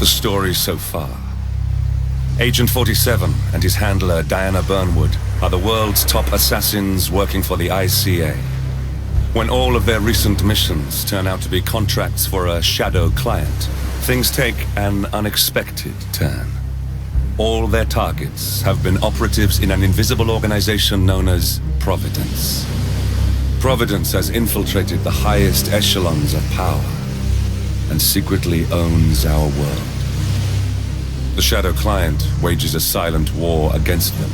The story so far. Agent 47 and his handler Diana Burnwood are the world's top assassins working for the ICA. When all of their recent missions turn out to be contracts for a shadow client, things take an unexpected turn. All their targets have been operatives in an invisible organization known as Providence. Providence has infiltrated the highest echelons of power and secretly owns our world. The shadow client wages a silent war against them.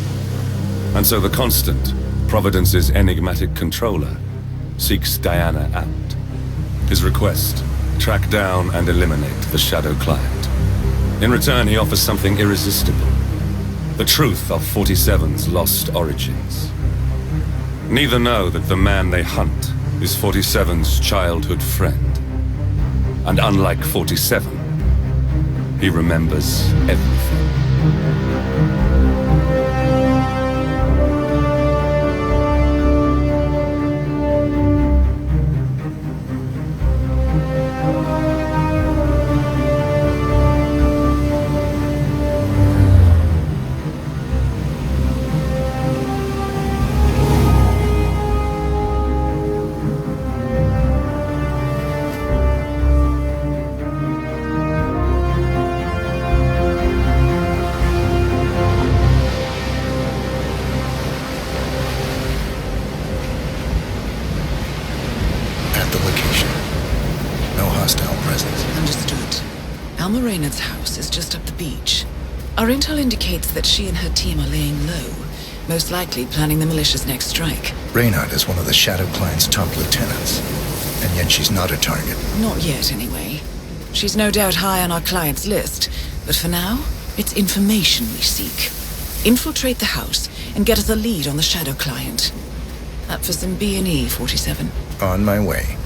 And so the Constant, Providence's enigmatic controller, seeks Diana out. His request: track down and eliminate the shadow client. In return, he offers something irresistible: the truth of 47's lost origins. Neither know that the man they hunt is 47's childhood friend. And unlike 47, he remembers everything. Reynard's house is just up the beach. Our intel indicates that she and her team are laying low, most likely planning the militia's next strike. Reynard is one of the Shadow Client's top lieutenants, and yet she's not a target. Not yet, anyway. She's no doubt high on our client's list, but for now, it's information we seek. Infiltrate the house and get us a lead on the Shadow Client. Up for some B&E, 47. On my way.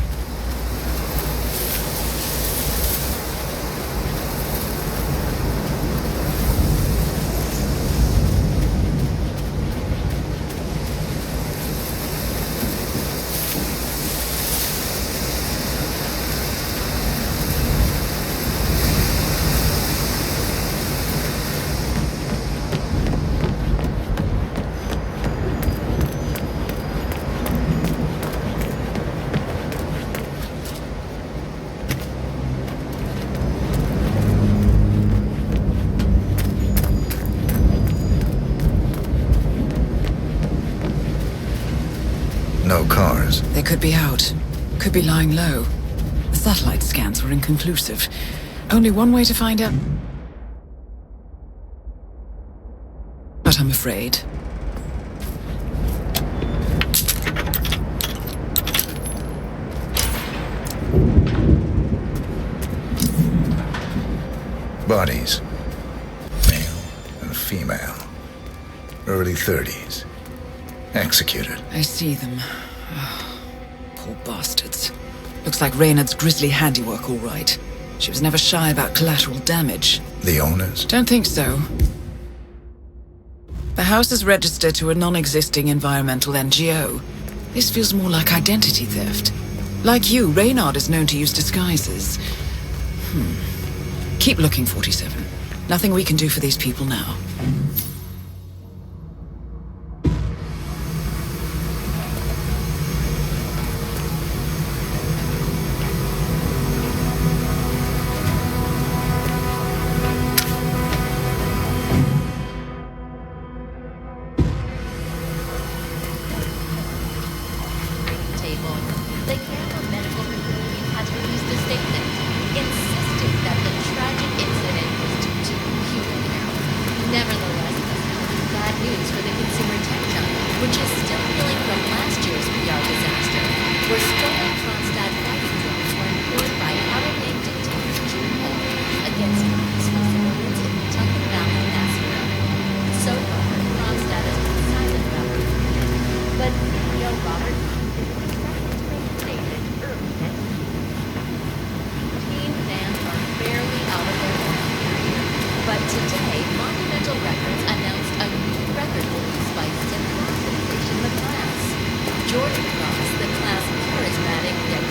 No cars. They could be out. Could be lying low. The satellite scans were inconclusive. Only one way to find out. But I'm afraid. Bodies. Male and female. Early 30s. Executed. I see them. Oh, poor bastards. Looks like Reynard's grisly handiwork, all right. She was never shy about collateral damage. The owners? Don't think so. The house is registered to a non-existing environmental NGO. This feels more like identity theft. Like you, Reynard is known to use disguises. Keep looking, 47. Nothing we can do for these people now. George Cross, the class charismatic yet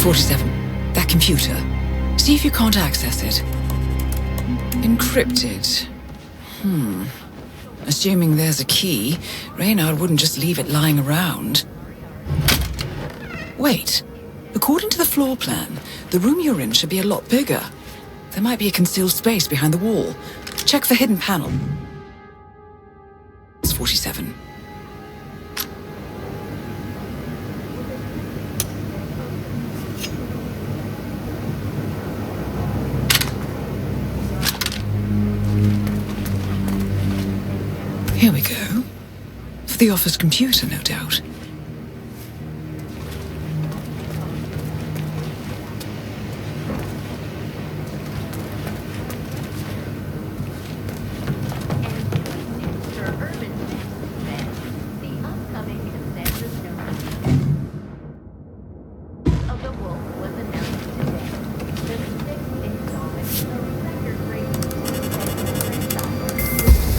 47. That computer. See if you can't access it. Encrypted. Assuming there's a key, Reynard wouldn't just leave it lying around. Wait. According to the floor plan, the room you're in should be a lot bigger. There might be a concealed space behind the wall. Check for hidden panel. It's 47. Here we go. For the office computer, no doubt.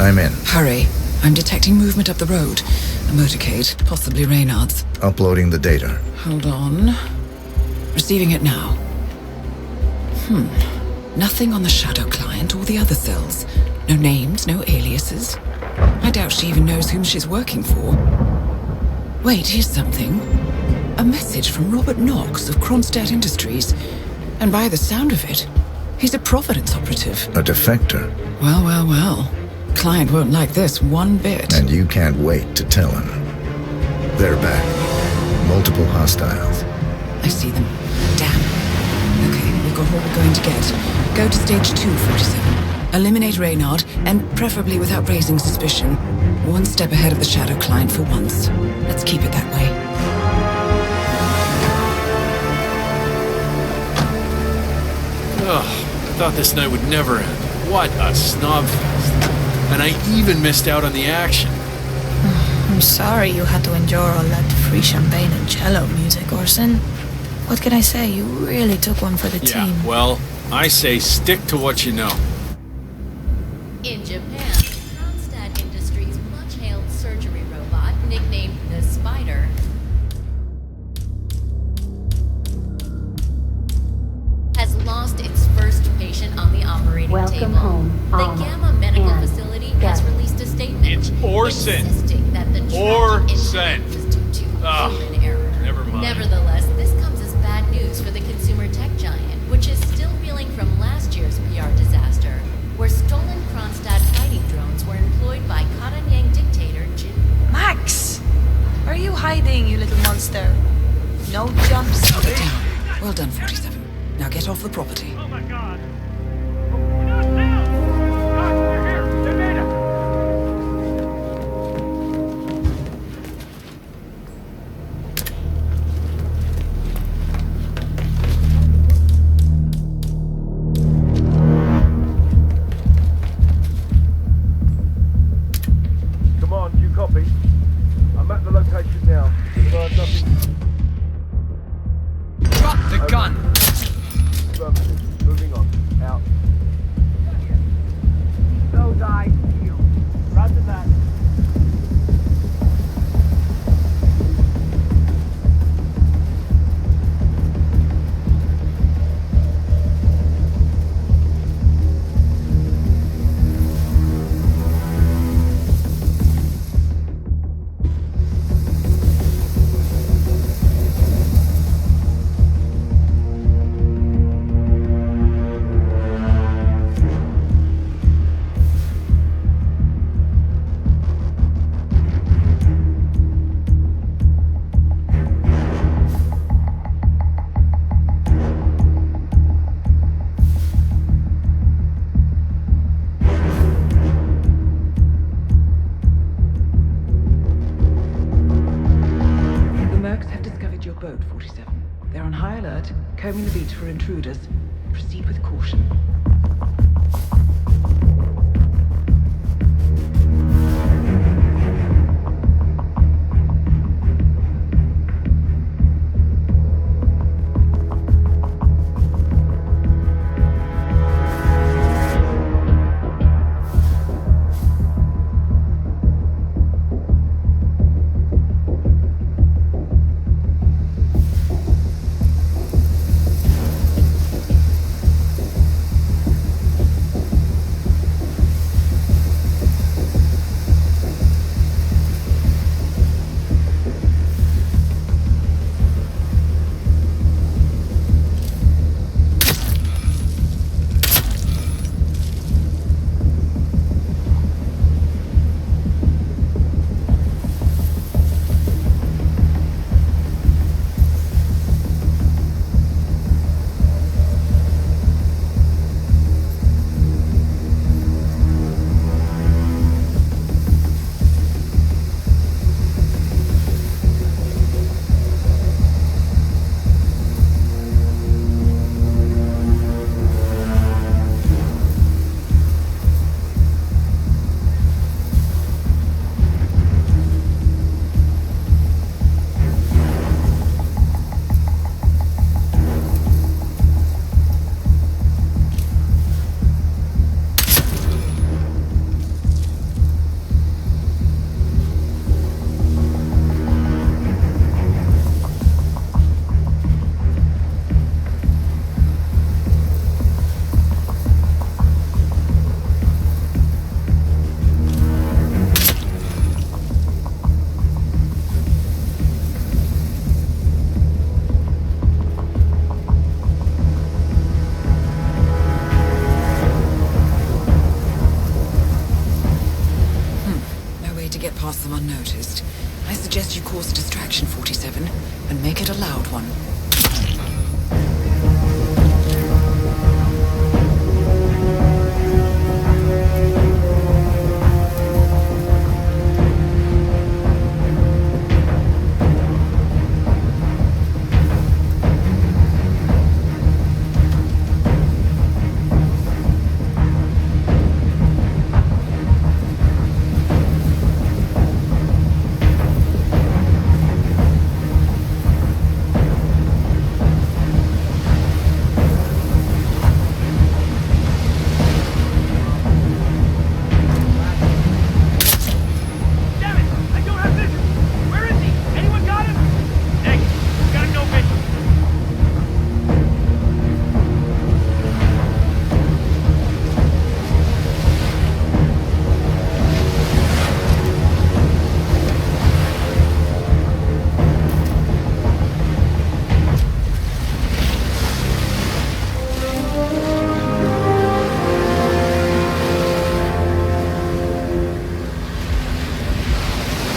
I'm in. Hurry. I'm detecting movement up the road. A motorcade, possibly Reynard's. Uploading the data. Hold on. Receiving it now. Nothing on the shadow client or the other cells. No names, no aliases. I doubt she even knows whom she's working for. Wait, here's something. A message from Robert Knox of Kronstadt Industries. And by the sound of it, he's a Providence operative. A defector. Well, well, well. Client won't like this one bit. And you can't wait to tell him. They're back. Multiple hostiles. I see them. Damn. Okay, we've got what we're going to get. Go to stage 2, 47. Eliminate Reynard, and preferably without raising suspicion. One step ahead of the shadow client for once. Let's keep it that way. Ugh, I thought this night would never end. What a snobfest. And I even missed out on the action. I'm sorry you had to endure all that free champagne and cello music, Orson. What can I say? You really took one for the team. Yeah, well, I say stick to what you know. In Japan, Kronstadt Industries' much-hailed surgery robot, nicknamed the Spider, has lost its first patient on the operating Welcome table. home, The Alma Gamma Medical and Facility has Gary. released a statement It's Orson. insisting that the tragic Orson. incident was due to human error. Never mind. Nevertheless, this comes as bad news for the consumer tech giant, which is still reeling from last year's PR disaster, where stolen Kronstadt fighting drones were employed by Karanyang dictator Jin. Max! Where are you hiding, you little monster? No jumps. Keep it down. Well done, 47. Now get off the property. Oh my god! Not now! Doc, we're here! They made it! Come on, you copy? I'm at the location now. Nothing. Drop the gun! Affirmative. Moving on. Out. Those eyes peeled. Roger that. boat, 47. They're on high alert, combing the beach for intruders. Proceed with caution. pass them unnoticed. I suggest you cause a distraction, 47, and make it a loud one.